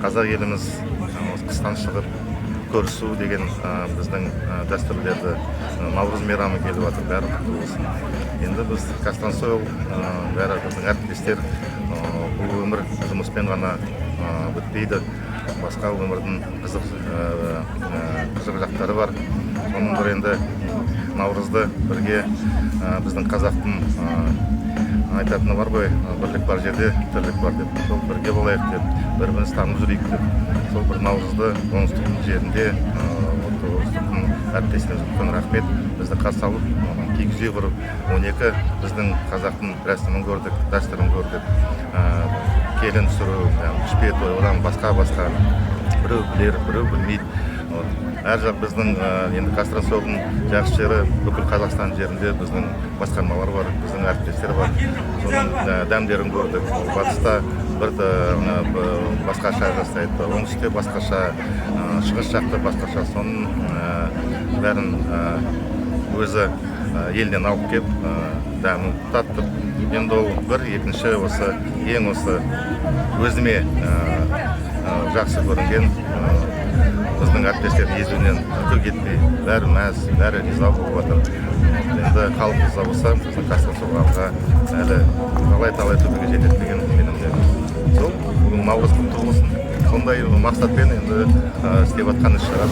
қазақ еліміз қыстан шығып көрісу деген біздің дәстүрлерді Наурыз мейрамы келіп жатыр, бәрі құтты болсын. Енді біз Казтрансойл бәрі біздің әріптестер, бұл өмір жұмыспен ғана бітпейді, басқа өмірдің қызық жақтары бар. Соның бірі енді Наурызды бірге біздің қазақтың айтатыны бар ғой, бірлік бар жерде тірлік бар деп, сол бірге болайық деп, бір-бірімізді танып жүрейік деп, сол бір Наурызды оңтүстіктің жерінде оңтүстіктің әріптестеріне үлкен рахмет, бізді қарсы алып, киіз үй құрып, 12 біздің қазақтың рәсімін көрдік, дәстүрін көрдік, келін түсіру, пішпе той, одан басқа біреу білер, біреу білмейді. Әр жақ біздің енді Казтрансойлдың жақсы жері бүкіл Қазақстан жерінде біздің басқармалар бар, біздің әріптестер бар. Соның дәмдерін көрдік. Батыста бір басқаша жасайды, оңтүстікте басқаша, шығыс жақта басқаша. Соның бәрін өзі елден алып келіп, дәмін таттып. Енді ол бір, екінші осы ең осы өзіме жақсы көрінген біздің әріптестердің езуінен үкі кетпей, бәрі мәз, бәрі риза болып жатыр. Енді халық риза болса, біздің Казтрансойлға әлі талай төбеге жетеді деген сенімде. Сол бүгін Наурыз құтты болсын. Сондай мақсатпен енді істеп жатқан іс-шара.